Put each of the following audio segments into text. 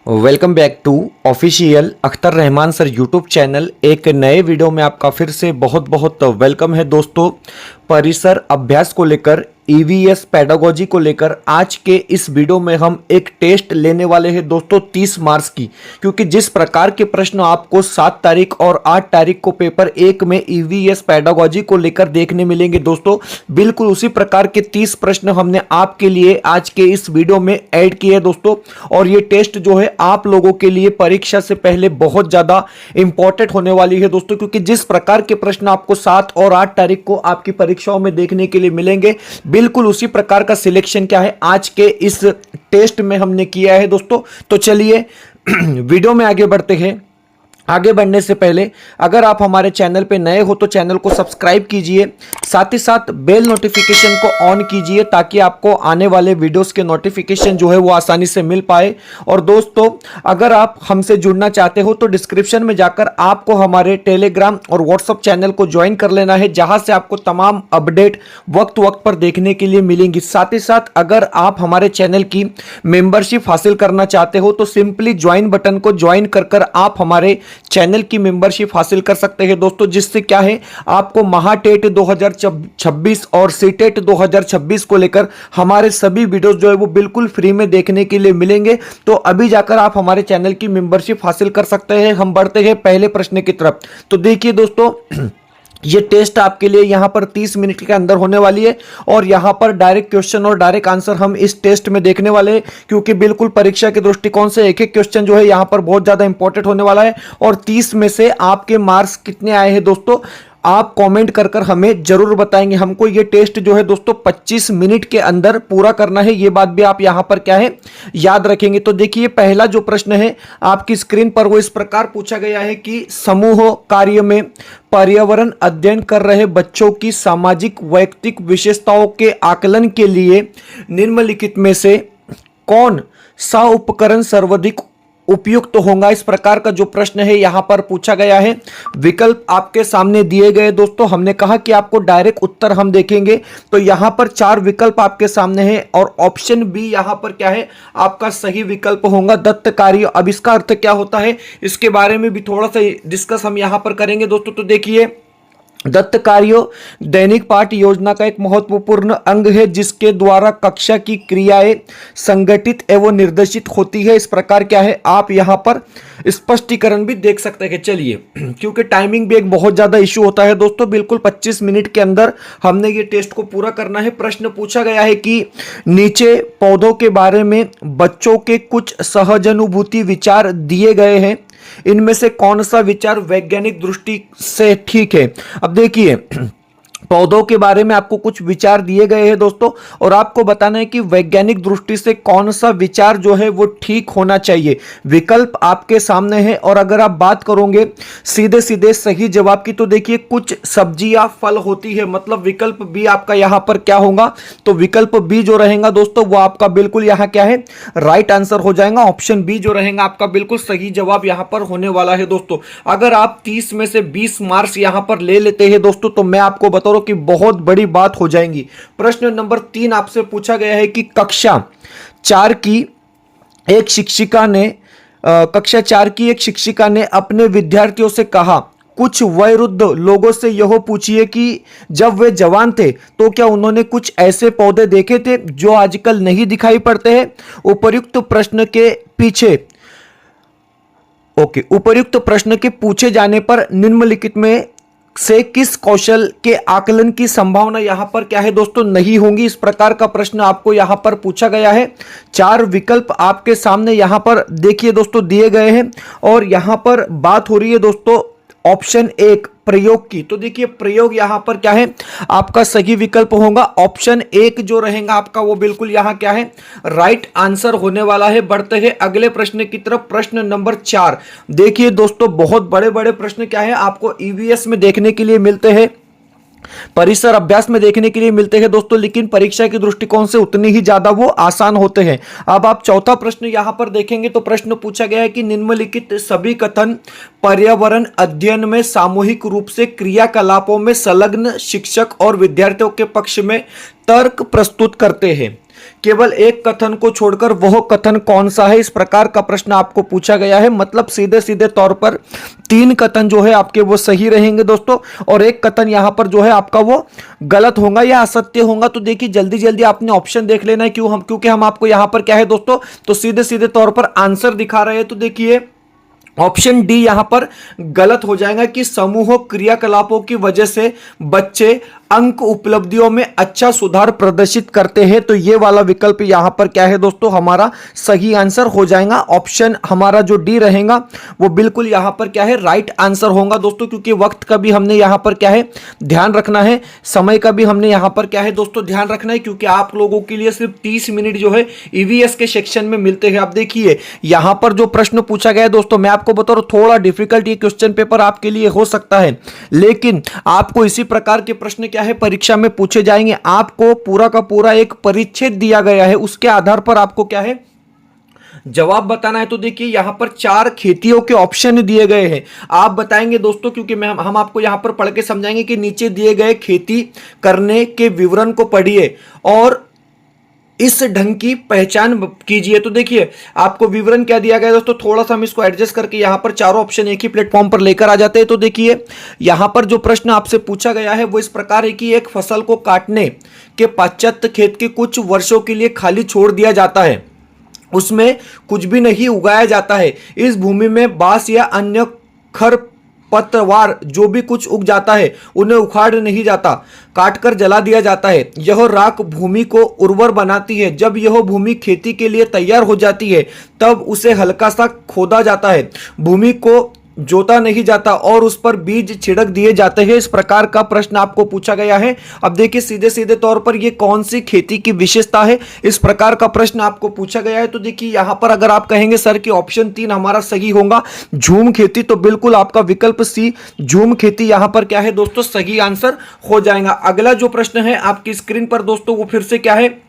Welcome back to official Akhtar Rahman sir YouTube channel. एक नए video में आपका फिर से बहुत बहुत वेलकम है दोस्तों। परिसर अभ्यास को लेकर ईवीएस पेडागोजी को लेकर आज के इस वीडियो में हम एक टेस्ट लेने वाले हैं दोस्तों 30 मार्क्स की, क्योंकि जिस प्रकार के प्रश्न आपको 7 तारीख और 8 तारीख को पेपर 1 में ईवीएस पेडागोजी को लेकर देखने मिलेंगे दोस्तों, बिल्कुल उसी प्रकार के 30 प्रश्न हमने आपके लिए आज के इस वीडियो में ऐड किए हैं दोस्तों। और ये टेस्ट जो है आप लोगों के लिए परीक्षा से पहले बहुत ज्यादा इंपॉर्टेंट होने वाली है दोस्तों, क्योंकि जिस प्रकार के प्रश्न आपको 7 और 8 तारीख को आपकी परीक्षाओं में देखने के लिए मिलेंगे, बिल्कुल उसी प्रकार का सिलेक्शन क्या है आज के इस टेस्ट में हमने किया है दोस्तों। तो चलिए वीडियो में आगे बढ़ते हैं। आगे बढ़ने से पहले अगर आप हमारे चैनल पे नए हो तो चैनल को सब्सक्राइब कीजिए, साथ ही साथ बेल नोटिफिकेशन को ऑन कीजिए ताकि आपको आने वाले वीडियोस के नोटिफिकेशन जो है वो आसानी से मिल पाए। और दोस्तों अगर आप हमसे जुड़ना चाहते हो तो डिस्क्रिप्शन में जाकर आपको हमारे टेलीग्राम और व्हाट्सएप चैनल को ज्वाइन कर लेना है, जहां से आपको तमाम अपडेट वक्त वक्त पर देखने के लिए मिलेंगी। साथ ही साथ अगर आप हमारे चैनल की मेंबरशिप हासिल करना चाहते हो तो सिंपली ज्वाइन बटन को ज्वाइन कर आप हमारे चैनल की मेंबरशिप हासिल कर सकते हैं दोस्तों, जिससे क्या है आपको महाटेट 2026 और सीटेट 2026 को लेकर हमारे सभी वीडियोस जो है वो बिल्कुल फ्री में देखने के लिए मिलेंगे। तो अभी जाकर आप हमारे चैनल की मेंबरशिप हासिल कर सकते हैं। हम बढ़ते हैं पहले प्रश्न की तरफ। तो देखिए दोस्तों ये टेस्ट आपके लिए यहां पर 30 मिनट के अंदर होने वाली है और यहां पर डायरेक्ट क्वेश्चन और डायरेक्ट आंसर हम इस टेस्ट में देखने वाले हैं, क्योंकि बिल्कुल परीक्षा के दृष्टिकोण से एक एक क्वेश्चन जो है यहां पर बहुत ज्यादा इंपॉर्टेंट होने वाला है। और 30 में से आपके मार्क्स कितने आए हैं दोस्तों, आप कमेंट कर हमें जरूर बताएंगे। हमको ये टेस्ट जो है दोस्तों 25 मिनट के अंदर पूरा करना है, ये बात भी आप यहां पर क्या है याद रखेंगे। तो देखिए पहला जो प्रश्न है आपकी स्क्रीन पर वो इस प्रकार पूछा गया है कि समूह कार्य में पर्यावरण अध्ययन कर रहे बच्चों की सामाजिक वैयक्तिक विशेषताओं के आकलन के लिए निम्नलिखित में से कौन सा उपकरण सर्वाधिक उपयुक्त होगा। इस प्रकार का जो प्रश्न है यहां पर पूछा गया है। विकल्प आपके सामने दिए गए दोस्तों, हमने कहा कि आपको डायरेक्ट उत्तर हम देखेंगे, तो यहां पर 4 विकल्प आपके सामने हैं और ऑप्शन बी यहां पर क्या है आपका सही विकल्प होगा, दत्त कार्य। अब इसका अर्थ क्या होता है इसके बारे में भी थोड़ा सा डिस्कस हम यहां पर करेंगे दोस्तों। तो देखिए दत्त कार्य दैनिक पाठ योजना का एक महत्वपूर्ण अंग है, जिसके द्वारा कक्षा की क्रियाएं संगठित एवं निर्देशित होती है। इस प्रकार क्या है आप यहां पर स्पष्टीकरण भी देख सकते हैं। चलिए क्योंकि टाइमिंग भी एक बहुत ज्यादा इश्यू होता है दोस्तों, बिल्कुल 25 मिनट के अंदर हमने ये टेस्ट को पूरा करना है। प्रश्न पूछा गया है कि नीचे पौधों के बारे में बच्चों के कुछ सहजानुभूति विचार दिए गए हैं, इनमें से कौन सा विचार वैज्ञानिक दृष्टि से ठीक है। अब देखिए पौधों के बारे में आपको कुछ विचार दिए गए हैं दोस्तों, और आपको बताना है कि वैज्ञानिक दृष्टि से कौन सा विचार जो है वो ठीक होना चाहिए। विकल्प आपके सामने है और अगर आप बात करोगे सीधे सीधे सही जवाब की, तो देखिए कुछ सब्जियां फल होती है, मतलब विकल्प बी आपका यहां पर क्या होगा, तो विकल्प बी जो रहेगा दोस्तों वो आपका बिल्कुल यहां क्या है राइट आंसर हो जाएगा। ऑप्शन बी जो रहेगा आपका बिल्कुल सही जवाब यहां पर होने वाला है दोस्तों। अगर आप 30 में से 20 मार्क्स यहां पर ले लेते हैं दोस्तों, तो मैं आपको बता रहा हूं कि बहुत बड़ी बात हो जाएगी। प्रश्न नंबर 3 आपसे पूछा गया है कि कक्षा 4 की एक शिक्षिका ने अपने विद्यार्थियों से कहा, कुछ वयोवृद्ध लोगों से यह पूछिए कि जब वे जवान थे तो क्या उन्होंने कुछ ऐसे पौधे देखे थे जो आजकल नहीं दिखाई पड़ते हैं। उपर्युक्त प्रश्न के पूछे जाने पर निम्नलिखित में से किस कौशल के आकलन की संभावना यहां पर क्या है दोस्तों नहीं होंगी। इस प्रकार का प्रश्न आपको यहां पर पूछा गया है। 4 विकल्प आपके सामने यहां पर देखिए दोस्तों दिए गए हैं और यहां पर बात हो रही है दोस्तों ऑप्शन 1 प्रयोग की। तो देखिए प्रयोग यहां पर क्या है आपका सही विकल्प होगा। ऑप्शन 1 जो रहेगा आपका वो बिल्कुल यहां क्या है राइट आंसर होने वाला है। बढ़ते हैं अगले प्रश्न की तरफ। प्रश्न नंबर 4 देखिए दोस्तों बहुत बड़े बड़े प्रश्न क्या है आपको ईवीएस में देखने के लिए मिलते हैं, परिसर अभ्यास में देखने के लिए मिलते हैं दोस्तों, लेकिन परीक्षा के दृष्टिकोण से उतनी ही ज्यादा वो आसान होते हैं। अब आप चौथा प्रश्न यहां पर देखेंगे तो प्रश्न पूछा गया है कि निम्नलिखित सभी कथन पर्यावरण अध्ययन में सामूहिक रूप से क्रियाकलापों में संलग्न शिक्षक और विद्यार्थियों के पक्ष में तर्क प्रस्तुत करते हैं। केवल एक कथन को छोड़कर वह कथन कौन सा है, इस प्रकार का प्रश्न आपको पूछा गया है। मतलब सीधे सीधे तौर पर 3 कथन जो है आपके वो सही रहेंगे दोस्तों, और एक कथन यहां पर जो है आपका वो गलत होगा या असत्य होगा। तो देखिए जल्दी जल्दी आपने ऑप्शन देख लेना है, क्योंकि हम आपको यहां पर क्या है दोस्तों, तो सीधे सीधे तौर पर आंसर दिखा रहे हैं। तो देखिए ऑप्शन डी यहां पर गलत हो जाएगा कि समूह क्रियाकलापों की वजह से बच्चे अंक उपलब्धियों में अच्छा सुधार प्रदर्शित करते हैं। तो ये वाला विकल्प यहां पर क्या है दोस्तों, हमारा सही आंसर हो जाएगा। ऑप्शन हमारा जो डी रहेगा वो बिल्कुल यहां पर क्या है, राइट आंसर होगा दोस्तों, क्योंकि वक्त का भी हमने यहां पर क्या है ध्यान रखना है, समय का भी हमने यहां पर क्या है दोस्तों ध्यान रखना है, क्योंकि आप लोगों के लिए सिर्फ 30 मिनट जो है ईवीएस के सेक्शन में मिलते हैं। आप देखिए यहां पर जो प्रश्न पूछा गया है दोस्तों, मैं आपको बता रहा हूं थोड़ा डिफिकल्ट ये क्वेश्चन पेपर आपके लिए हो सकता है, लेकिन आपको इसी प्रकार के प्रश्न क्या है परीक्षा में पूछे जाएंगे। आपको पूरा का पूरा एक परिच्छेद दिया गया है, उसके आधार पर आपको क्या है जवाब बताना है। तो देखिए यहां पर 4 खेतियों के ऑप्शन दिए गए हैं, आप बताएंगे दोस्तों, क्योंकि हम आपको यहां पर पढ़ के समझाएंगे कि नीचे दिए गए खेती करने के विवरण को पढ़िए और इस ढंग की पहचान कीजिए। तो देखिए आपको विवरण क्या दिया गया दोस्तों, थोड़ा सा हम इसको एडजस्ट करके यहां पर चारों ऑप्शन एक ही प्लेटफॉर्म पर लेकर आ जाते हैं। तो देखिए यहां पर जो प्रश्न आपसे पूछा गया है वो इस प्रकार है कि एक फसल को काटने के पश्चात खेत के कुछ वर्षों के लिए खाली छोड़ दिया जाता है, उसमें कुछ भी नहीं उगाया जाता है, इस भूमि में बांस या अन्य खर पतवार जो भी कुछ उग जाता है उन्हें उखाड़ नहीं जाता, काटकर जला दिया जाता है। यह राख भूमि को उर्वर बनाती है। जब यह भूमि खेती के लिए तैयार हो जाती है तब उसे हल्का सा खोदा जाता है, भूमि को जोता नहीं जाता और उस पर बीज छिड़क दिए जाते हैं। इस प्रकार का प्रश्न आपको पूछा गया है। अब देखिए सीधे सीधे तौर पर ये कौन सी खेती की विशेषता है, इस प्रकार का प्रश्न आपको पूछा गया है। तो देखिए यहां पर अगर आप कहेंगे सर कि ऑप्शन 3 हमारा सही होगा, झूम खेती, तो बिल्कुल आपका विकल्प सी झूम खेती यहां पर क्या है दोस्तों सही आंसर हो जाएगा। अगला जो प्रश्न है आपकी स्क्रीन पर दोस्तों वो फिर से क्या है,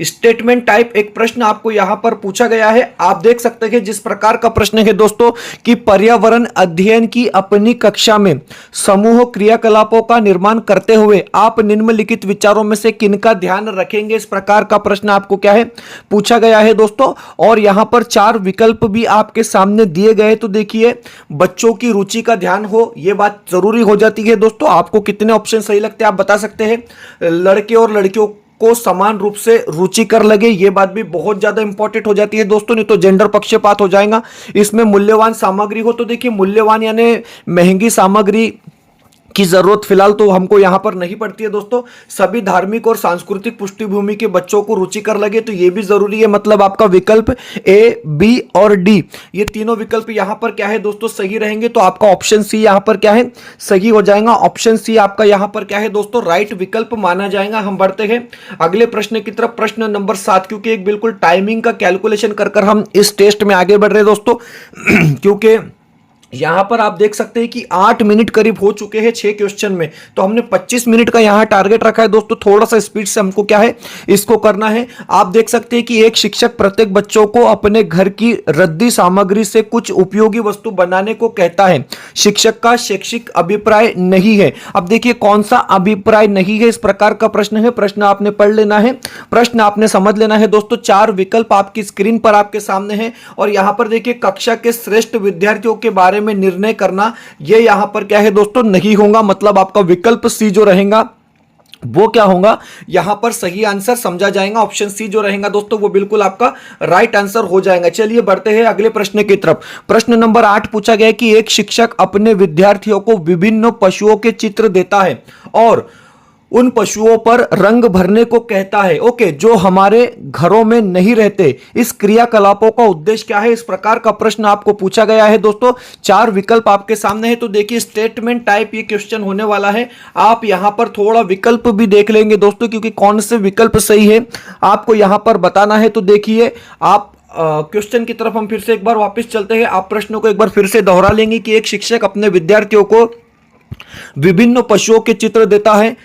स्टेटमेंट टाइप एक प्रश्न आपको यहां पर पूछा गया है। आप देख सकते हैं जिस प्रकार का प्रश्न है दोस्तों कि पर्यावरण अध्ययन की अपनी कक्षा में समूह क्रियाकलापों का निर्माण करते हुए आप निम्नलिखित विचारों में से किनका ध्यान रखेंगे, इस प्रकार का प्रश्न आपको क्या है पूछा गया है दोस्तों। और यहां पर 4 विकल्प भी आपके सामने दिए गए। तो देखिए बच्चों की रुचि का ध्यान हो, यह बात जरूरी हो जाती है दोस्तों। आपको कितने ऑप्शन सही लगते हैं आप बता सकते हैं। लड़के और लड़कियों को समान रूप से रुचिकर लगे, ये बात भी बहुत ज्यादा इंपॉर्टेंट हो जाती है दोस्तों, नहीं तो जेंडर पक्षपात हो जाएगा। इसमें मूल्यवान सामग्री हो, तो देखिए मूल्यवान यानी महंगी सामग्री की जरूरत फिलहाल तो हमको यहां पर नहीं पड़ती है दोस्तों। सभी धार्मिक और सांस्कृतिक पृष्ठभूमि के बच्चों को रुचिकर लगे, तो ये भी जरूरी है। मतलब आपका विकल्प ए, बी और डी ये तीनों विकल्प यहां पर क्या है दोस्तों सही रहेंगे। तो आपका ऑप्शन सी यहां पर क्या है सही हो जाएगा। ऑप्शन सी आपका यहां पर क्या है दोस्तों राइट विकल्प माना जाएगा। हम बढ़ते हैं अगले प्रश्न की तरफ, प्रश्न नंबर 7, क्योंकि एक बिल्कुल टाइमिंग का कैलकुलेशन कर हम इस टेस्ट में आगे बढ़ रहे हैं दोस्तों क्योंकि यहां पर आप देख सकते हैं कि 8 मिनट करीब हो चुके हैं 6 क्वेश्चन में, तो हमने 25 मिनट का यहां टारगेट रखा है दोस्तों। थोड़ा सा स्पीड से हमको क्या है इसको करना है। आप देख सकते हैं कि एक शिक्षक प्रत्येक बच्चों को अपने घर की रद्दी सामग्री से कुछ उपयोगी वस्तु बनाने को कहता है। शिक्षक का शैक्षिक अभिप्राय नहीं है। अब देखिए कौन सा अभिप्राय नहीं है, इस प्रकार का प्रश्न है। प्रश्न आपने पढ़ लेना है, प्रश्न आपने समझ लेना है दोस्तों। 4 विकल्प आपकी स्क्रीन पर आपके सामने हैं और यहां पर देखिए कक्षा के श्रेष्ठ विद्यार्थियों के बारे में निर्णय करना, यह यहां पर क्या है दोस्तों नहीं होगा। मतलब आपका विकल्प सी जो रहेगा वो क्या होगा यहां पर सही आंसर समझा जाएगा। ऑप्शन सी जो रहेगा दोस्तों वो बिल्कुल आपका राइट आंसर हो जाएगा। चलिए बढ़ते हैं अगले प्रश्न की तरफ। प्रश्न नंबर 8 पूछा गया कि एक शिक्षक अपने विद्यार्थियों को विभिन्न पशुओं के चित्र देता है और उन पशुओं पर रंग भरने को कहता है, ओके, जो हमारे घरों में नहीं रहते। इस क्रियाकलापों का उद्देश्य क्या है, इस प्रकार का प्रश्न आपको पूछा गया है दोस्तों। 4 विकल्प आपके सामने है। तो देखिए स्टेटमेंट टाइप ये क्वेश्चन होने वाला है। आप यहां पर थोड़ा विकल्प भी देख लेंगे दोस्तों, क्योंकि कौन से विकल्प सही है आपको यहां पर बताना है। तो देखिए आप क्वेश्चन की तरफ हम फिर से एक बार वापस चलते हैं। आप प्रश्नों को एक बार फिर से दोहरा लेंगे कि एक शिक्षक अपने विद्यार्थियों को विभिन्न पशुओं के चित्र देता है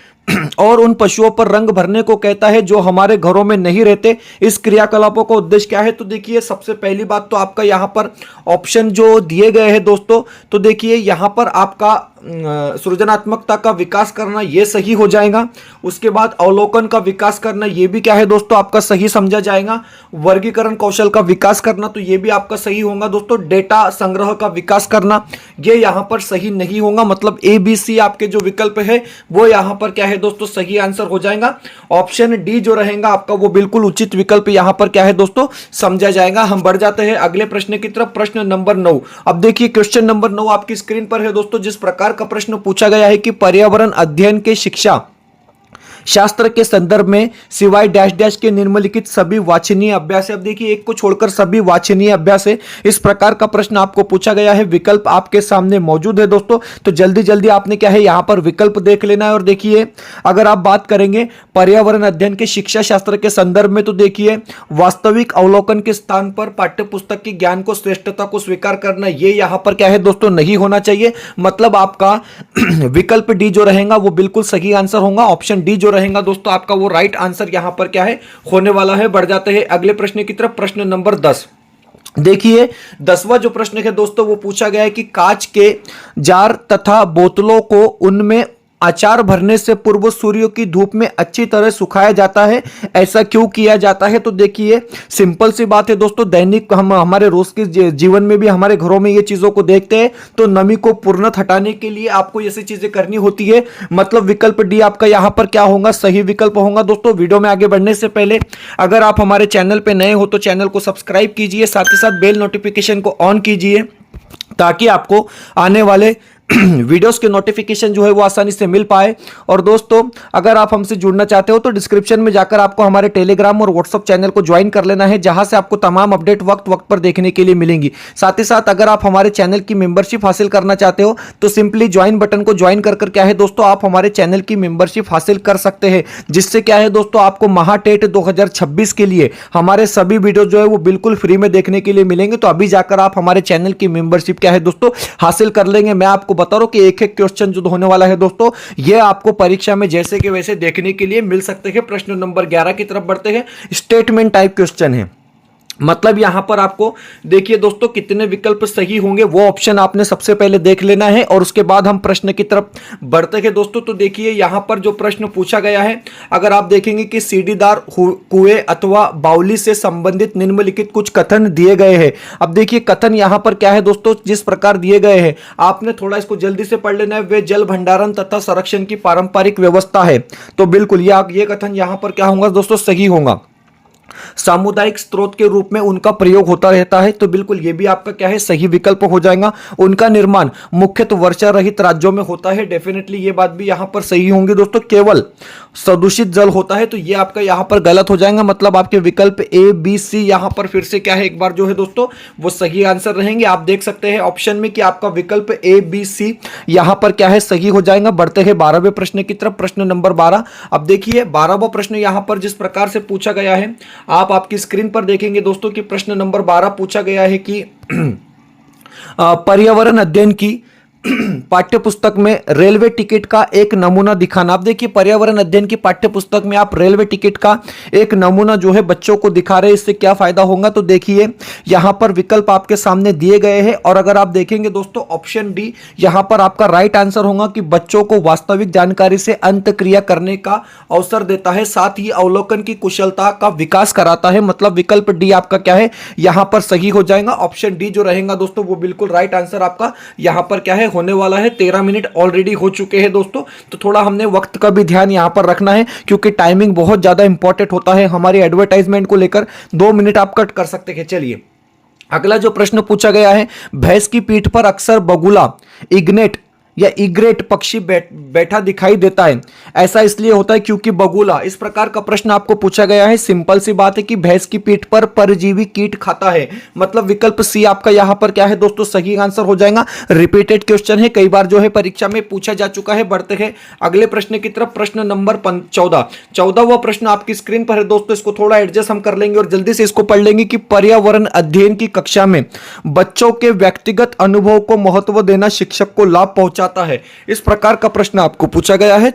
और उन पशुओं पर रंग भरने को कहता है जो हमारे घरों में नहीं रहते। इस क्रियाकलापों का उद्देश्य क्या है। तो देखिए सबसे पहली बात तो आपका यहां पर ऑप्शन जो दिए गए हैं दोस्तों, तो देखिए यहां पर आपका सृजनात्मकता का विकास करना ये सही हो जाएगा। उसके बाद अवलोकन का विकास करना ये भी क्या है दोस्तों आपका सही समझा जाएगा। वर्गीकरण कौशल का विकास करना तो ये भी आपका सही होगा दोस्तों। डेटा संग्रह का विकास करना ये यहां पर सही नहीं होगा, मतलब ए बी सी आपके जो विकल्प है वो यहां पर क्या है दोस्तों सही आंसर हो जाएगा। ऑप्शन डी जो रहेगा आपका वो बिल्कुल उचित विकल्प यहां पर क्या है दोस्तों समझा जाएगा। हम बढ़ जाते हैं अगले प्रश्न की तरफ, प्रश्न नंबर 9। अब देखिए क्वेश्चन नंबर 9 आपकी स्क्रीन पर है दोस्तों। जिस प्रकार का प्रश्न पूछा गया है कि पर्यावरण अध्ययन के शिक्षा शास्त्र के संदर्भ में सिवाय डैश डैश के निम्नलिखित सभी वांछनीय अभ्यास है। अब देखिए एक को छोड़कर सभी वांछनीय अभ्यास है। इस प्रकार का प्रश्न आपको पूछा गया है, विकल्प आपके सामने मौजूद है दोस्तों। तो जल्दी जल्दी आपने क्या है यहां पर विकल्प देख लेना है। और देखिए अगर आप बात करेंगे पर्यावरण अध्ययन के शिक्षा शास्त्र के संदर्भ में, तो देखिए वास्तविक अवलोकन के स्थान पर पाठ्य पुस्तक के ज्ञान को श्रेष्ठता को स्वीकार करना ये यहां पर क्या है दोस्तों नहीं होना चाहिए। मतलब आपका विकल्प डी जो रहेगा वो बिल्कुल सही आंसर होगा। ऑप्शन डी जो रहेगा दोस्तों आपका वो राइट आंसर यहां पर क्या है होने वाला है। बढ़ जाते हैं अगले प्रश्न की तरफ, प्रश्न नंबर 10। देखिए 10वां जो प्रश्न है दोस्तों वो पूछा गया है कि कांच के जार तथा बोतलों को उनमें अचार भरने से पूर्व सूर्य की धूप में अच्छी तरह सुखाया जाता है, ऐसा क्यों किया जाता है। तो देखिए सिंपल सी बात है दोस्तों, दैनिक हम हमारे रोज के जीवन में भी हमारे घरों में ये चीजों को देखते हैं। तो नमी को पूर्णतः हटाने के लिए आपको ऐसी चीजें करनी होती है। मतलब विकल्प डी आपका यहां पर क्या होगा सही विकल्प होगा दोस्तों। वीडियो में आगे बढ़ने से पहले अगर आप हमारे चैनल पर नए हो तो चैनल को सब्सक्राइब कीजिए, साथ ही साथ बेल नोटिफिकेशन को ऑन कीजिए ताकि आपको आने वाले वीडियोस के नोटिफिकेशन जो है वो आसानी से मिल पाए। और दोस्तों अगर आप हमसे जुड़ना चाहते हो तो डिस्क्रिप्शन में जाकर आपको हमारे टेलीग्राम और व्हाट्सएप चैनल को ज्वाइन कर लेना है, जहां से आपको तमाम अपडेट वक्त वक्त पर देखने के लिए मिलेंगी। साथ ही साथ अगर आप हमारे चैनल की मेंबरशिप हासिल करना चाहते हो तो सिंपली ज्वाइन बटन को ज्वाइन कर क्या है दोस्तों आप हमारे चैनल की मेंबरशिप हासिल कर सकते हैं, जिससे क्या है दोस्तों आपको महाटेट 2026 के लिए हमारे सभी वीडियो जो है वो बिल्कुल फ्री में देखने के लिए मिलेंगे। तो अभी जाकर आप हमारे चैनल की मेंबरशिप क्या है दोस्तों हासिल कर लेंगे। मैं आपको बता रहा हूं कि एक एक क्वेश्चन जो होने वाला है दोस्तों ये आपको परीक्षा में जैसे कि वैसे देखने के लिए मिल सकते हैं। प्रश्न नंबर 11 की तरफ बढ़ते हैं। स्टेटमेंट टाइप क्वेश्चन है, मतलब यहां पर आपको देखिए दोस्तों कितने विकल्प सही होंगे वो ऑप्शन आपने सबसे पहले देख लेना है और उसके बाद हम प्रश्न की तरफ बढ़ते हैं दोस्तों। तो देखिए यहां पर जो प्रश्न पूछा गया है, अगर आप देखेंगे कि सीढ़ीदार कुएं अथवा बाउली से संबंधित निम्नलिखित कुछ कथन दिए गए हैं। अब देखिए कथन यहां पर क्या है दोस्तों जिस प्रकार दिए गए हैं आपने थोड़ा इसको जल्दी से पढ़ लेना है। वे जल भंडारण तथा संरक्षण की पारंपरिक व्यवस्था है, तो बिल्कुल ये कथन यहां पर क्या होगा दोस्तों सही होगा। सामुदायिक स्रोत के रूप में उनका प्रयोग होता रहता है, तो बिल्कुल ये भी आपका क्या है सही विकल्प हो जाएगा। उनका निर्माण मुख्यतः वर्षा रहित राज्यों में होता है, डेफिनेटली ये बात भी यहां पर सही होंगी दोस्तों। केवल प्रदूषित जल होता है, तो ये आपका यहां पर गलत हो जाएगा। मतलब आपके विकल्प ए बी सी यहां पर फिर से क्या है एक बार जो है दोस्तों वो सही आंसर रहेंगे। आप देख सकते हैं ऑप्शन में कि आपका विकल्प ए बी सी यहां पर क्या है सही हो जाएगा। बढ़ते हैं 12वें प्रश्न की तरफ, प्रश्न नंबर 12। अब देखिए 12वां प्रश्न यहां पर जिस प्रकार से पूछा गया है आप आपकी स्क्रीन पर देखेंगे दोस्तों कि प्रश्न नंबर 12 पूछा गया है कि पर्यावरण अध्ययन की पाठ्य पुस्तक में रेलवे टिकट का एक नमूना दिखाना। आप देखिए पर्यावरण अध्ययन की पाठ्य पुस्तक में आप रेलवे टिकट का एक नमूना जो है बच्चों को दिखा रहे हैं, इससे क्या फायदा होगा। तो देखिए यहां पर विकल्प आपके सामने दिए गए हैं और अगर आप देखेंगे दोस्तों ऑप्शन डी यहां पर आपका राइट आंसर होगा कि बच्चों को वास्तविक जानकारी से अंतःक्रिया करने का अवसर देता है, साथ ही अवलोकन की कुशलता का विकास कराता है। मतलब विकल्प डी आपका क्या है यहां पर सही हो जाएगा। ऑप्शन डी जो रहेगा दोस्तों वो बिल्कुल राइट आंसर आपका यहां पर क्या है होने वाला है। 13 मिनट ऑलरेडी हो चुके हैं दोस्तों, तो थोड़ा हमने वक्त का भी ध्यान यहां पर रखना है क्योंकि टाइमिंग बहुत ज्यादा इंपॉर्टेंट होता है। हमारी एडवर्टाइजमेंट को लेकर 2 मिनट आप कट कर सकते हैं। चलिए अगला जो प्रश्न पूछा गया है, भैंस की पीठ पर अक्सर बगुला, इग्नेट या इग्रेट पक्षी बैठा दिखाई देता है, ऐसा इसलिए होता है क्योंकि बगुला। इस प्रकार का प्रश्न आपको पूछा गया है। सिंपल सी बात है कि भैंस की पीठ पर परजीवी कीट खाता है, मतलब विकल्प सी आपका यहां पर क्या है दोस्तों सही आंसर हो जाएगा। रिपीटेड क्वेश्चन है, कई बार जो है परीक्षा में पूछा जा चुका है। बढ़ते हैं अगले प्रश्न की तरफ, प्रश्न नंबर 14। 14वां प्रश्न आपकी स्क्रीन पर है दोस्तों, इसको थोड़ा एडजस्ट हम कर लेंगे और जल्दी से इसको पढ़ लेंगे कि पर्यावरण अध्ययन की कक्षा में बच्चों के व्यक्तिगत अनुभव को महत्व देना शिक्षक को लाभ पहुंचाता है। इस प्रकार का प्रश्न आपको पूछा गया है।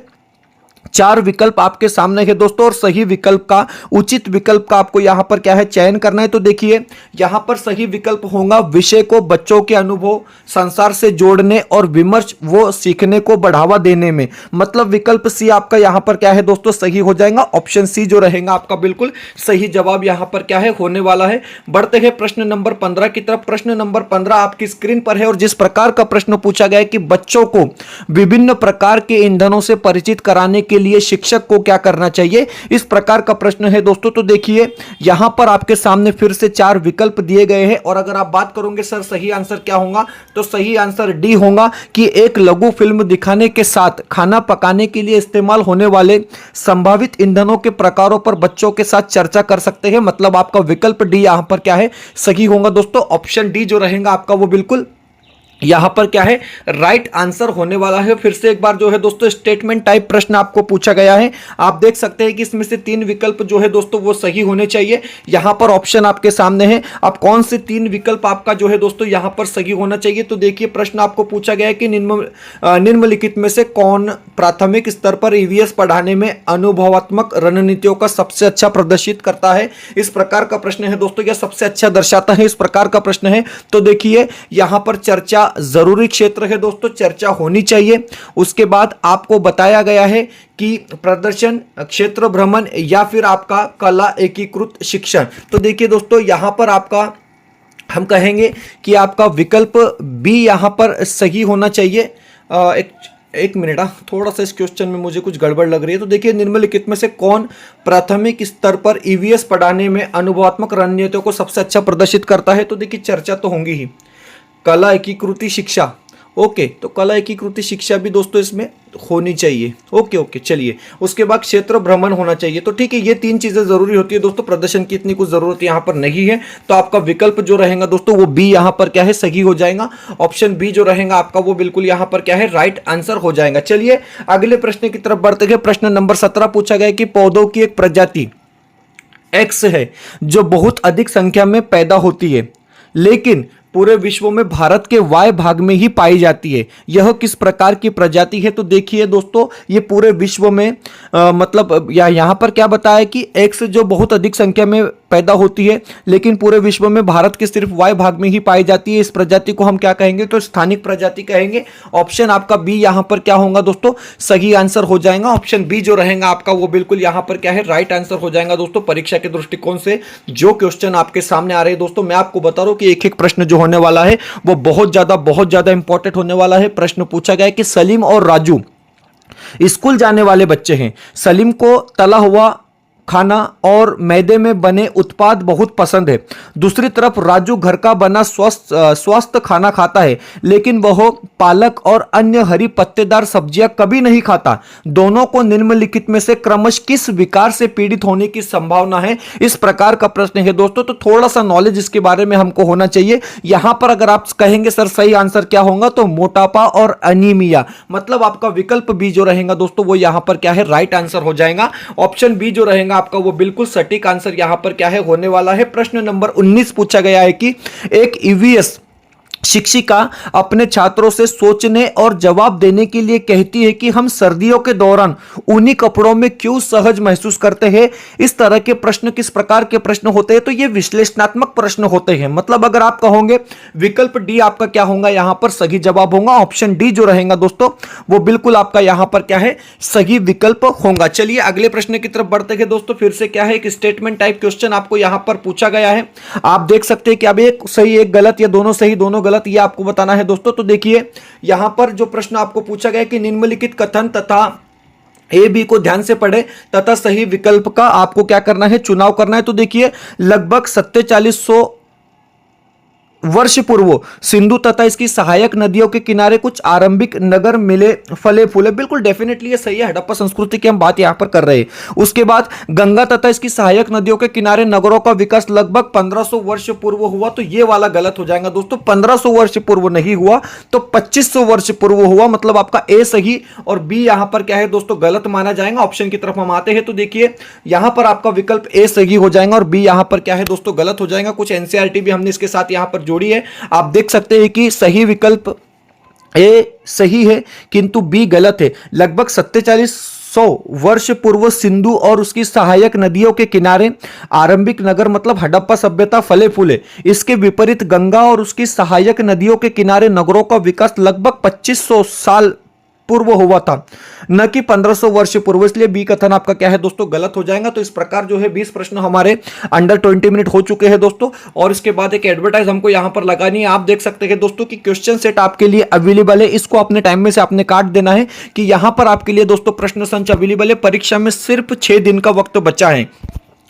चार विकल्प आपके सामने है दोस्तों और सही विकल्प का, उचित विकल्प का आपको यहां पर क्या है चयन करना है। तो देखिए यहां पर सही विकल्प होगा विषय को बच्चों के अनुभव संसार से जोड़ने और विमर्श वो सीखने को बढ़ावा देने में, मतलब विकल्प सी आपका यहां पर क्या है दोस्तों सही हो जाएगा। ऑप्शन सी जो रहेगा आपका बिल्कुल सही जवाब यहां पर क्या है होने वाला है। बढ़ते हैं प्रश्न नंबर 15 की तरफ। प्रश्न नंबर 15 आपकी स्क्रीन पर है और जिस प्रकार का प्रश्न पूछा गया है कि बच्चों को विभिन्न प्रकार के ईंधनों से परिचित कराने के लिए शिक्षक को क्या करना चाहिए, इस प्रकार का प्रश्न है दोस्तों। तो देखिए यहां पर आपके सामने फिर से चार विकल्प दिए गए हैं और अगर आप बात करोगे सर सही आंसर क्या होगा, तो सही आंसर डी होगा कि एक लघु फिल्म दिखाने के साथ खाना पकाने के लिए इस्तेमाल होने वाले संभावित ईंधनों के प्रकारों पर बच्चों के साथ चर्चा कर सकते हैं। मतलब आपका विकल्प डी यहां पर क्या है सही होगा दोस्तों। ऑप्शन डी जो रहेगा आपका वो बिल्कुल यहां पर क्या है राइट आंसर होने वाला है। फिर से एक बार जो है दोस्तों स्टेटमेंट टाइप प्रश्न आपको पूछा गया है। आप देख सकते हैं कि इसमें से तीन विकल्प जो है दोस्तों वो सही होने चाहिए। यहां पर ऑप्शन आपके सामने है, अब कौन से तीन विकल्प आपका जो है दोस्तों यहां पर सही होना चाहिए। तो देखिए प्रश्न आपको पूछा गया है कि निम्नलिखित में से कौन प्राथमिक स्तर पर ईवीएस पढ़ाने में अनुभवात्मक रणनीतियों का सबसे अच्छा प्रदर्शित करता है, इस प्रकार का प्रश्न है दोस्तों, या सबसे अच्छा दर्शाता है, इस प्रकार का प्रश्न है। तो देखिए यहां पर चर्चा जरूरी क्षेत्र है दोस्तों, चर्चा होनी चाहिए। उसके बाद आपको बताया गया है कि प्रदर्शन, क्षेत्र भ्रमण या फिर आपका कला एकीकृत शिक्षण। तो देखिए दोस्तों यहां पर आपका हम कहेंगे कि आपका विकल्प बी यहां पर सही होना चाहिए। एक मिनट, थोड़ा सा इस क्वेश्चन में मुझे कुछ गड़बड़ लग रही है। तो देखिए निम्नलिखित में से कौन प्राथमिक स्तर पर ईवीएस पढ़ाने में अनुभवात्मक रणनीतियों को सबसे अच्छा प्रदर्शित करता है। तो देखिए चर्चा तो होंगी ही, कला एकीकृति शिक्षा, ओके, तो कला एकीकृति शिक्षा भी दोस्तों इसमें होनी चाहिए। ओके चलिए, उसके बाद क्षेत्र भ्रमण होना चाहिए। तो ठीक है, ये तीन चीजें जरूरी होती है दोस्तों, प्रदर्शन की इतनी कुछ जरूरत यहां पर नहीं है। तो आपका विकल्प जो रहेगा दोस्तों वो बी यहां पर क्या है सही हो जाएगा। ऑप्शन बी जो रहेगा आपका वो बिल्कुल यहां पर क्या है राइट आंसर हो जाएगा। चलिए अगले प्रश्न की तरफ बढ़ते हैं। प्रश्न नंबर 17 पूछा गया कि पौधों की एक प्रजाति एक्स है जो बहुत अधिक संख्या में पैदा होती है लेकिन पूरे विश्व में भारत के वाय भाग में ही पाई जाती है, यह किस प्रकार की प्रजाति है। तो देखिए दोस्तों ये पूरे विश्व में मतलब यहां पर क्या बताया कि एक्स जो बहुत अधिक संख्या में पैदा होती है लेकिन पूरे विश्व में भारत के सिर्फ वाय भाग में ही पाई जाती है, इस प्रजाति को हम क्या कहेंगे, तो स्थानिक प्रजाति कहेंगे। ऑप्शन आपका बी यहां पर क्या होगा दोस्तों सही आंसर हो जाएगा। ऑप्शन बी जो रहेगा आपका वो बिल्कुल यहां पर क्या है राइट आंसर हो जाएगा दोस्तों। परीक्षा के दृष्टिकोण से जो क्वेश्चन आपके सामने आ रहे हैं दोस्तों, मैं आपको बता रहा हूं कि एक एक प्रश्न जो होने वाला है वो बहुत ज्यादा इंपॉर्टेंट होने वाला है। प्रश्न पूछा गया है कि सलीम और राजू स्कूल जाने वाले बच्चे हैं। सलीम को तला हुआ खाना और मैदे में बने उत्पाद बहुत पसंद है। दूसरी तरफ राजू घर का बना स्वस्थ खाना खाता है लेकिन वह पालक और अन्य हरी पत्तेदार सब्जियां कभी नहीं खाता। दोनों को निम्नलिखित में से क्रमश किस विकार से पीड़ित होने की संभावना है, इस प्रकार का प्रश्न है दोस्तों। तो थोड़ा सा नॉलेज इसके बारे में हमको होना चाहिए। यहां पर अगर आप कहेंगे सर सही आंसर क्या होगा, तो मोटापा और अनीमिया, मतलब आपका विकल्प बी जो रहेगा दोस्तों वो यहां पर क्या है राइट आंसर हो जाएगा। ऑप्शन बी जो रहेगा आपका वो बिल्कुल सटीक आंसर यहां पर क्या है होने वाला है। प्रश्न नंबर 19 पूछा गया है कि एक ईवीएस शिक्षिका अपने छात्रों से सोचने और जवाब देने के लिए कहती है कि हम सर्दियों के दौरान ऊनी कपड़ों में क्यों सहज महसूस करते हैं। इस तरह के प्रश्न किस प्रकार के प्रश्न होते हैं, तो ये विश्लेषणात्मक प्रश्न होते हैं। मतलब अगर आप कहोगे विकल्प डी आपका क्या होगा यहां पर सही जवाब होगा। ऑप्शन डी जो रहेगा दोस्तों वो बिल्कुल आपका यहां पर क्या है सही विकल्प होगा। चलिए अगले प्रश्न की तरफ बढ़ते हैं दोस्तों। फिर से क्या है एक स्टेटमेंट टाइप क्वेश्चन आपको यहां पर पूछा गया है। आप देख सकते हैं कि अब एक सही एक गलत या दोनों सही दोनों गलत ये आपको बताना है दोस्तों। तो देखिए यहां पर जो प्रश्न आपको पूछा गया कि निम्नलिखित कथन तथा ए बी को ध्यान से पढ़े तथा सही विकल्प का आपको क्या करना है चुनाव करना है। तो देखिए लगभग 4700 वर्ष पूर्व सिंधु तथा इसकी सहायक नदियों के किनारे कुछ आरंभिक नगर मिले फले फूले, बिल्कुल डेफिनेटली ये सही है। हड़प्पा संस्कृति की हम बात यहां पर कर रहे हैं। उसके बाद गंगा तथा इसकी सहायक नदियों के किनारे नगरों का विकास लगभग 1500 वर्ष पूर्व हुआ, तो ये वाला गलत हो जाएगा दोस्तों। 1500 वर्ष पूर्व नहीं हुआ तो 2500 वर्ष पूर्व हुआ, मतलब आपका ए सही और बी यहां पर क्या है दोस्तों गलत माना जाएगा। ऑप्शन की तरफ हम आते हैं तो देखिए यहां पर आपका विकल्प ए सही हो जाएगा और बी यहां पर क्या है दोस्तों गलत हो जाएगा। कुछ एनसीईआरटी भी हमने इसके साथ यहां पर जोड़ी है। आप देख सकते हैं कि सही विकल्प ए सही है किंतु बी गलत है। लगभग 4700 100 वर्ष पूर्व सिंधु और उसकी सहायक नदियों के किनारे आरंभिक नगर मतलब हड़प्पा सभ्यता फले फूले। इसके विपरीत गंगा और उसकी सहायक नदियों के किनारे नगरों का विकास लगभग 2500 साल पूर्व हुआ था, न कि 1500 वर्ष पूर्व। इसलिए बी कथन आपका क्या है दोस्तों, गलत हो जाएगा। तो इस प्रकार जो है 20 प्रश्न हमारे अंडर 20 मिनट हो चुके हैं दोस्तों। और इसके बाद एक एडवर्टाइज हमको यहां पर लगानी है। आप देख सकते हैं दोस्तों कि क्वेश्चन सेट आपके लिए अवेलेबल है, इसको अपने टाइम में से आपने काट देना है कि यहां पर आपके लिए दोस्तों प्रश्न संच अवेलेबल है। परीक्षा में सिर्फ 6 दिन का वक्त बचा है।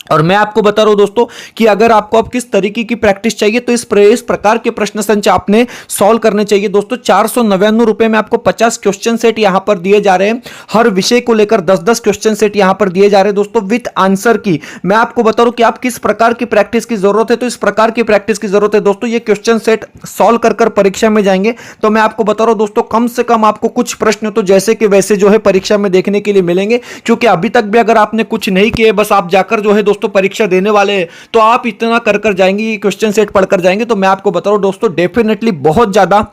और मैं आपको बता रहा हूं दोस्तों कि अगर आपको अब किस तरीके की प्रैक्टिस चाहिए तो इस प्रकार के प्रश्न संच आपने सॉल्व करने चाहिए दोस्तों। 499 रुपए में आपको 50 क्वेश्चन सेट यहां पर दिए जा रहे हैं। हर विषय को लेकर 10-10 क्वेश्चन सेट यहां पर दिए जा रहे हैं दोस्तों विद आंसर की। मैं आपको बता रहा हूं कि आप किस प्रकार की प्रैक्टिस की जरूरत है, तो इस प्रकार की प्रैक्टिस की जरूरत है दोस्तों। ये क्वेश्चन सेट सॉल्व कर परीक्षा में जाएंगे तो मैं आपको बता रहा हूं दोस्तों, कम से कम आपको कुछ प्रश्न तो जैसे कि वैसे जो है परीक्षा में देखने के लिए मिलेंगे। क्योंकि अभी तक भी अगर आपने कुछ नहीं किए, बस आप जाकर जो है दोस्तों परीक्षा देने वाले हैं, तो आप इतना कर जाएंगे, क्वेश्चन सेट पढ़कर जाएंगे, तो मैं आपको बता रहा हूं दोस्तों डेफिनेटली बहुत ज्यादा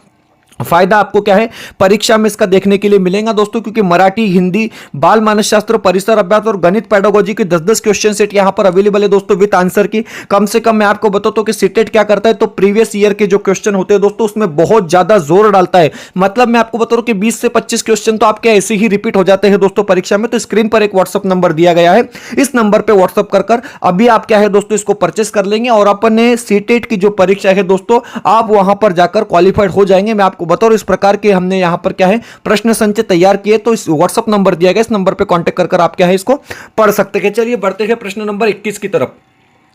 फायदा आपको क्या है परीक्षा में इसका देखने के लिए मिलेगा दोस्तों। क्योंकि मराठी, हिंदी, बाल मानसशास्त्र, परिसर अभ्यास और गणित पेडागोजी के 10-10 क्वेश्चन सेट यहां पर अवेलेबल है दोस्तों विद आंसर की। कम से कम मैं आपको बताता हूं कि सीटेट क्या करता है, तो प्रीवियस ईयर के जो क्वेश्चन होते हैं दोस्तों उसमें बहुत ज्यादा जोर डालता है। मतलब मैं आपको बता रहा हूं कि 20 से 25 क्वेश्चन तो आपके ऐसे ही रिपीट हो जाते हैं दोस्तों परीक्षा में। तो स्क्रीन पर एक व्हाट्सअप नंबर दिया गया है, इस नंबर पर व्हाट्सअप कर अभी आप क्या है दोस्तों इसको परचेस कर लेंगे और अपने सीटेट की जो परीक्षा है दोस्तों आप वहां पर जाकर क्वालिफाइड हो जाएंगे। मैं आपको बता रहा हूं इस प्रकार के हमने यहां पर क्या है प्रश्न संचय तैयार किए। तो इस व्हाट्सएप नंबर दिया गया, इस नंबर पे कांटेक्ट कर आप क्या है इसको पढ़ सकते हैं। चलिए बढ़ते हैं प्रश्न नंबर 21 की तरफ।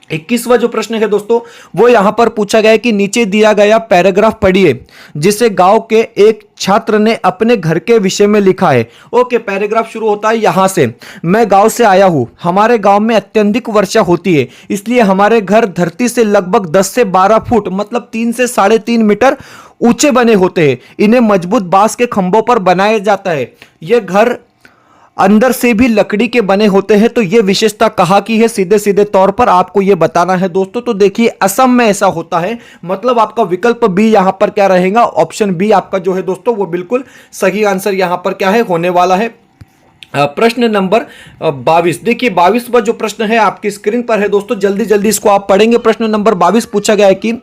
21वां जो प्रश्न है दोस्तों वो यहां पर पूछा गया है कि नीचे दिया गया पैराग्राफ पढ़िए जिसे गांव के एक छात्र ने अपने घर के विषय में लिखा है। ओके, पैराग्राफ शुरू होता है यहां से। मैं गांव से आया हूं, हमारे गांव में अत्यधिक वर्षा होती है, इसलिए हमारे घर धरती से लगभग 10 से 12 फुट मतलब 3 से 3.5 मीटर ऊंचे बने होते हैं। इन्हें मजबूत बांस के खंभों पर बनाया जाता है। यह घर अंदर से भी लकड़ी के बने होते हैं। तो यह विशेषता कहाँ की है, सीधे सीधे तौर पर आपको यह बताना है दोस्तों। तो देखिए असम में ऐसा होता है, मतलब आपका विकल्प बी यहां पर क्या रहेगा, ऑप्शन बी आपका जो है दोस्तों वो बिल्कुल सही आंसर यहां पर क्या है होने वाला है। प्रश्न नंबर 22 देखिए 22वां जो प्रश्न है आपकी स्क्रीन पर है दोस्तों, जल्दी जल्दी इसको आप पढ़ेंगे। प्रश्न नंबर 22 पूछा गया है कि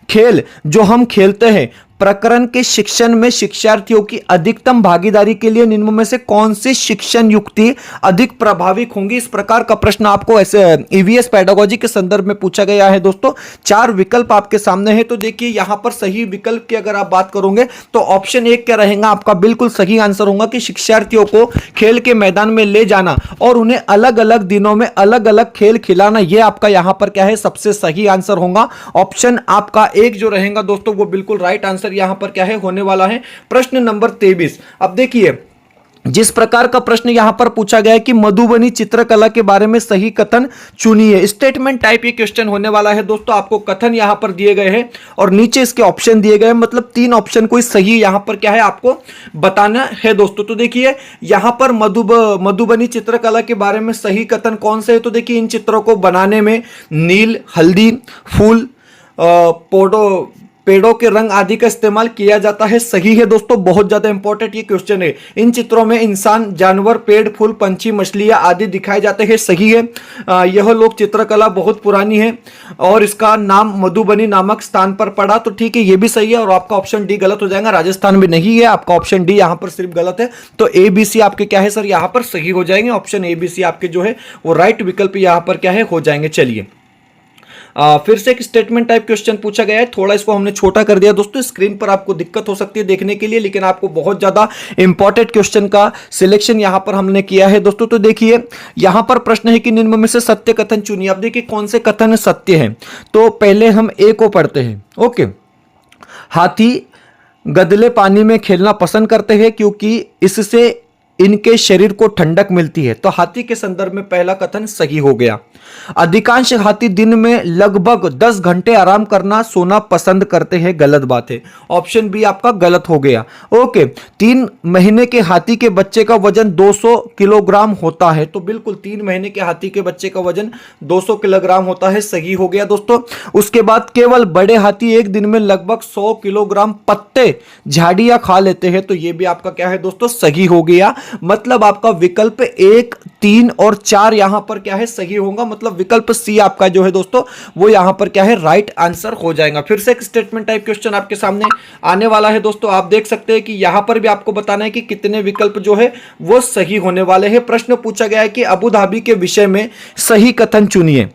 खेल जो हम खेलते हैं प्रकरण के शिक्षण में शिक्षार्थियों की अधिकतम भागीदारी के लिए निम्न में से कौन सी शिक्षण युक्ति अधिक प्रभावी होंगी। इस प्रकार का प्रश्न आपको ऐसे ईवीएस पेडागोजी के संदर्भ में पूछा गया है दोस्तों। 4 विकल्प आपके सामने है। तो देखिए यहां पर सही विकल्प की अगर आप बात करोगे तो ऑप्शन 1 क्या रहेगा आपका, बिल्कुल सही आंसर होगा कि शिक्षार्थियों को खेल के मैदान में ले जाना और उन्हें अलग अलग दिनों में अलग अलग खेल खिलाना, यह आपका यहां पर क्या है सबसे सही आंसर होगा। ऑप्शन आपका 1 जो रहेगा दोस्तों वो बिल्कुल राइट आंसर यहां पर क्या है होने वाला है। प्रश्न नंबर 23 अब देखिए जिस प्रकार का प्रश्न यहां पर पूछा गया है कि मधुबनी चित्रकला के बारे में सही कथन चुनिए। स्टेटमेंट टाइप ये क्वेश्चन होने वाला है दोस्तों। आपको कथन यहां पर दिए गए हैं और नीचे इसके ऑप्शन दिए गए हैं, मतलब 3 ऑप्शन कोई सही यहां पर क्या है आपको बताना है दोस्तों। तो देखिए यहां पर मधुबनी चित्रकला के बारे में सही कथन कौन से है, तो देखिए इन चित्रों को बनाने में नील, हल्दी, फूल, पेड़ों के रंग आदि का इस्तेमाल किया जाता है। सही है दोस्तों, बहुत ज्यादा इंपॉर्टेंट ये क्वेश्चन है। इन चित्रों में इंसान, जानवर, पेड़, फूल, पंछी, मछलियां आदि दिखाए जाते हैं। सही है। यह लोक चित्रकला बहुत पुरानी है और इसका नाम मधुबनी नामक स्थान पर पड़ा। तो ठीक है, ये भी सही है और आपका ऑप्शन डी गलत हो जाएगा, राजस्थान में नहीं है। आपका ऑप्शन डी यहां पर सिर्फ गलत है। तो ए बी सी आपके क्या है सर यहां पर सही हो जाएंगे। ऑप्शन ए बी सी आपके जो है वो राइट विकल्प यहां पर क्या है हो जाएंगे। चलिए फिर से एक स्टेटमेंट टाइप क्वेश्चन पूछा गया है। थोड़ा इसको हमने छोटा कर दिया दोस्तों, स्क्रीन पर आपको दिक्कत हो सकती है देखने के लिए, लेकिन आपको बहुत ज्यादा इंपॉर्टेंट क्वेश्चन का सिलेक्शन यहां पर हमने किया है दोस्तों। तो देखिए यहां पर प्रश्न है कि निम्न में से सत्य कथन चुनिए। अब देखिए कौन से कथन सत्य है, तो पहले हम ए को पढ़ते हैं। ओके, हाथी गदले पानी में खेलना पसंद करते हैं क्योंकि इससे इनके शरीर को ठंडक मिलती है। तो हाथी के संदर्भ में पहला कथन सही हो गया। अधिकांश हाथी दिन में लगभग 10 घंटे आराम करना, सोना पसंद करते हैं। गलत बात है, ऑप्शन बी आपका गलत हो गया। ओके, 3 महीने के हाथी के बच्चे का वजन 200 किलोग्राम होता है। तो बिल्कुल 3 महीने के हाथी के बच्चे का वजन 200 किलोग्राम होता है। सही हो गया दोस्तों। उसके बाद केवल बड़े हाथी एक दिन में लगभग 100 किलोग्राम पत्ते झाड़ियां खा लेते हैं। तो यह भी आपका क्या है दोस्तों सही हो गया। मतलब आपका विकल्प 1, 3 और 4 यहां पर क्या है सही होगा, मतलब विकल्प सी आपका जो है दोस्तों वो यहां पर क्या है राइट आंसर हो जाएगा। फिर से एक स्टेटमेंट टाइप क्वेश्चन आपके सामने आने वाला है दोस्तों, आप देख सकते हैं कि यहां पर भी आपको बताना है कि कितने विकल्प जो है वो सही होने वाले हैं। प्रश्न पूछा गया है कि अबू धाबी के विषय में सही कथन चुनिए।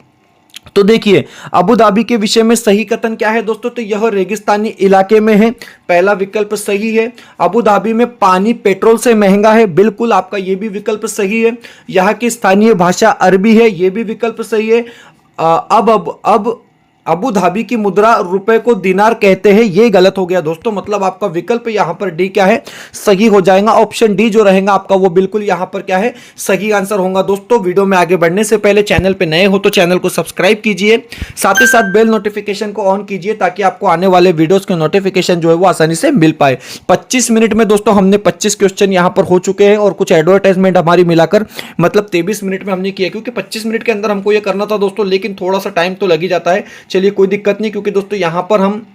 तो देखिए अबू धाबी के विषय में सही कथन क्या है दोस्तों, तो यह रेगिस्तानी इलाके में है, पहला विकल्प सही है। अबू धाबी में पानी पेट्रोल से महंगा है, बिल्कुल आपका यह भी विकल्प सही है। यहाँ की स्थानीय भाषा अरबी है, यह भी विकल्प सही है। अब अबू धाबी की मुद्रा रुपए को दिनार कहते हैं, ये गलत हो गया दोस्तों, मतलब आपका विकल्प यहां पर डी क्या है सही हो जाएगा। ऑप्शन डी जो रहेगा आपका वो बिल्कुल यहां पर क्या है सही आंसर होगा। दोस्तों वीडियो में आगे बढ़ने से पहले चैनल पे नए हो तो चैनल को सब्सक्राइब कीजिए, साथ ही साथ बेल नोटिफिकेशन को ऑन कीजिए ताकि आपको आने वाले वीडियोस के नोटिफिकेशन जो है वो आसानी से मिल पाए। 25 मिनट में दोस्तों हमने 25 क्वेश्चन यहां पर हो चुके हैं और कुछ एडवर्टाइजमेंट हमारी मिलाकर मतलब 23 मिनट में हमने किया, क्योंकि 25 मिनट के अंदर हमको यह करना था दोस्तों, लेकिन थोड़ा सा टाइम तो लग ही जाता है। चलिए कोई दिक्कत नहीं, क्योंकि दोस्तों यहां पर हम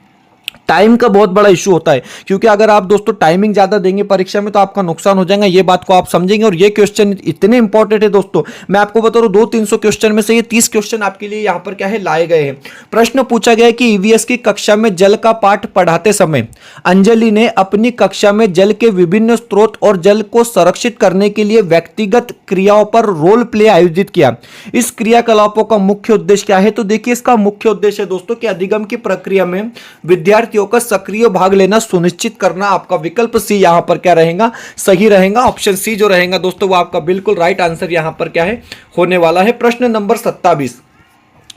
टाइम का बहुत बड़ा इशू होता है, क्योंकि अगर आप दोस्तों टाइमिंग ज्यादा देंगे परीक्षा में तो आपका नुकसान हो जाएगा, ये बात को आप समझेंगे। और ये क्वेश्चन इतने इंपॉर्टेंट है दोस्तों, मैं आपको बता रहा हूं 200-300 क्वेश्चन में से ये 30 क्वेश्चन आपके लिए यहां पर क्या है लाए गए हैं। प्रश्न पूछा गया है कि ईवीएस की कक्षा में जल का पाठ पढ़ाते समय अंजलि ने अपनी कक्षा में जल के विभिन्न स्रोत और जल को संरक्षित करने के लिए व्यक्तिगत क्रियाओं पर रोल प्ले आयोजित किया। इस क्रियाकलापों का मुख्य उद्देश्य क्या है, तो देखिए इसका मुख्य उद्देश्य है दोस्तों कि अधिगम की प्रक्रिया में विद्यार्थियों का सक्रिय भाग लेना सुनिश्चित करना। आपका विकल्प सी यहां पर क्या रहेगा सही रहेगा। ऑप्शन सी जो रहेगा दोस्तों वो आपका बिल्कुल राइट आंसर यहां पर क्या है होने वाला है। प्रश्न नंबर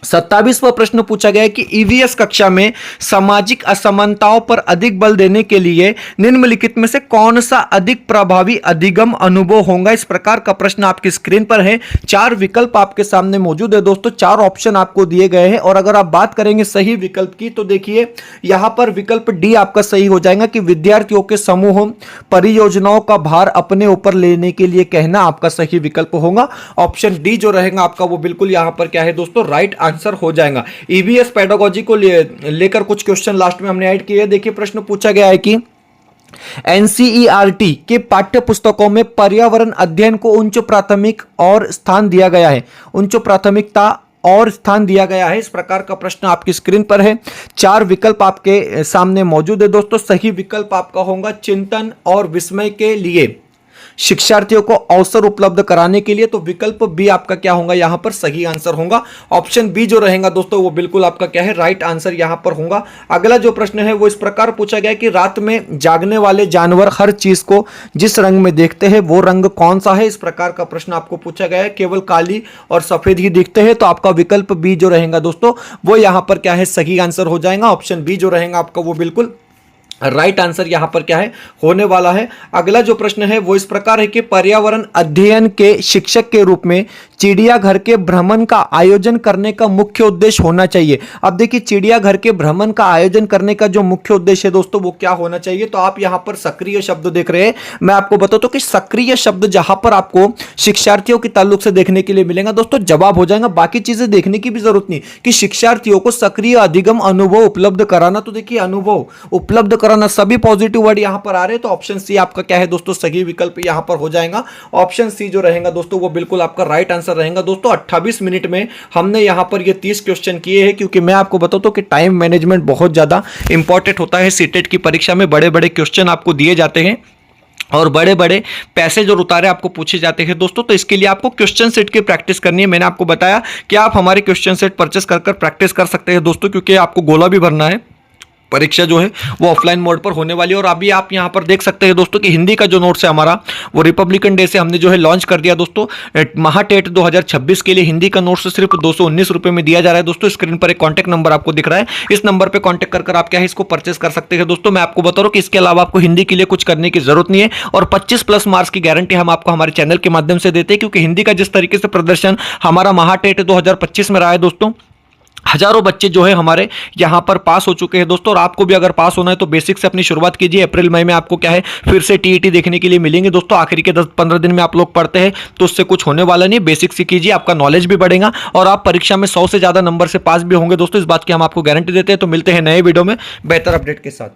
27वां प्रश्न पूछा गया है कि ईवीएस कक्षा में सामाजिक असमानताओं पर अधिक बल देने के लिए निम्नलिखित में से कौन सा अधिक प्रभावी अधिगम अनुभव होगा। इस प्रकार का प्रश्न आपकी स्क्रीन पर है, 4 विकल्प आपके सामने मौजूद है दोस्तों, 4 ऑप्शन आपको दिए गए हैं। और अगर आप बात करेंगे सही विकल्प की तो देखिए यहां पर विकल्प डी आपका सही हो जाएगा कि विद्यार्थियों के समूह परियोजनाओं का भार अपने ऊपर लेने के लिए कहना आपका सही विकल्प होगा। ऑप्शन डी जो रहेगा आपका वो बिल्कुल यहां पर क्या है दोस्तों राइट आंसर हो जाएगा। ईवीएस पेडागोजी को लेकर कुछ क्वेश्चन लास्ट में हमने ऐड किए। देखिए प्रश्न पूछा गया है कि एनसीईआरटी के पाठ्य पुस्तकों में पर्यावरण अध्ययन को उच्च प्राथमिक और स्थान दिया गया है, उच्च प्राथमिकता और स्थान दिया गया है। इस प्रकार का प्रश्न आपकी स्क्रीन पर है, 4 विकल्प आपके सामने मौजूद है दोस्तों। सही विकल्प आपका होगा चिंतन और विस्मय के लिए शिक्षार्थियों को अवसर उपलब्ध कराने के लिए, तो विकल्प बी आपका क्या होगा यहां पर सही आंसर होगा। ऑप्शन बी जो रहेगा दोस्तों वो बिल्कुल आपका क्या है राइट आंसर यहां पर होगा। अगला जो प्रश्न है वो इस प्रकार पूछा गया कि रात में जागने वाले जानवर हर चीज को जिस रंग में देखते हैं वो रंग कौन सा है। इस प्रकार का प्रश्न आपको पूछा गया है, केवल काली और सफेद ही दिखते हैं, तो आपका विकल्प बी जो रहेगा दोस्तों वो यहां पर क्या है सही आंसर हो जाएगा। ऑप्शन बी जो रहेगा आपका वो बिल्कुल राइट आंसर यहां पर क्या है होने वाला है। अगला जो प्रश्न है वो इस प्रकार है कि पर्यावरण अध्ययन के शिक्षक के रूप में चिड़ियाघर के भ्रमण का आयोजन करने का मुख्य उद्देश्य होना चाहिए। अब देखिए चिड़ियाघर के भ्रमण का आयोजन करने का जो मुख्य उद्देश्य है दोस्तों वो क्या होना चाहिए, तो आप यहां पर सक्रिय शब्द देख रहे हैं। मैं आपको बताता हूं कि सक्रिय शब्द जहां पर आपको शिक्षार्थियों के ताल्लुक से देखने के लिए मिलेगा दोस्तों जवाब हो जाएगा, बाकी चीजें देखने की भी जरूरत नहीं कि शिक्षार्थियों को सक्रिय अधिगम अनुभव उपलब्ध कराना। तो देखिए अनुभव उपलब्ध कराना सभी पॉजिटिव वर्ड यहां पर आ रहे हैं, तो ऑप्शन सी आपका क्या है दोस्तों सही विकल्प यहां पर हो जाएगा। ऑप्शन सी जो रहेगा दोस्तों वो बिल्कुल आपका राइट आंसर रहेगा। दोस्तों 28 मिनट में हमने यहां पर ये 30 क्वेश्चन किए हैं, क्योंकि मैं आपको बताता हूं कि टाइम मैनेजमेंट बहुत ज्यादा इंपॉर्टेंट होता है। सीटेट की परीक्षा में बड़े बड़े क्वेश्चन आपको दिए जाते हैं और बड़े बड़े पैसेज और उतारे आपको पूछे जाते हैं दोस्तों, तो इसके लिए आपको क्वेश्चन सेट की प्रैक्टिस करनी है। मैंने आपको बताया कि आप हमारे क्वेश्चन सेट परचेस कर प्रैक्टिस कर सकते हैं दोस्तों, क्योंकि आपको गोला भी भरना है। परीक्षा जो है वो ऑफलाइन मोड पर होने वाली है। और अभी आप यहां पर देख सकते हैं दोस्तों कि हिंदी का जो नोट्स है हमारा वो रिपब्लिकन डे से हमने जो है लॉन्च कर दिया दोस्तों। महाटेट 2026 के लिए हिंदी का नोट्स सिर्फ 219 रुपए में दिया जा रहा है दोस्तों। स्क्रीन पर एक कॉन्टैक्ट नंबर आपको दिख रहा है, इस नंबर पर कॉन्टैक्ट कर आप क्या है इसको परचेस कर सकते हैं दोस्तों। मैं आपको बता रहा हूं कि इसके अलावा आपको हिंदी के लिए कुछ करने की जरूरत नहीं है और 25+ मार्क्स की गारंटी हम आपको हमारे चैनल के माध्यम से देते हैं, क्योंकि हिंदी का जिस तरीके से प्रदर्शन हमारा महाटेट 2025 में रहा है दोस्तों, हजारों बच्चे जो है हमारे यहाँ पर पास हो चुके हैं दोस्तों। और आपको भी अगर पास होना है तो बेसिक से अपनी शुरुआत कीजिए। अप्रैल मई में आपको क्या है फिर से टीईटी देखने के लिए मिलेंगे दोस्तों। आखिरी के 10-15 दिन में आप लोग पढ़ते हैं तो उससे कुछ होने वाला नहीं, बेसिक से कीजिए, आपका नॉलेज भी बढ़ेगा और आप परीक्षा में 100 से ज्यादा नंबर से पास भी होंगे दोस्तों। इस बात की हम आपको गारंटी देते हैं। तो मिलते हैं नए वीडियो में बेहतर अपडेट के साथ।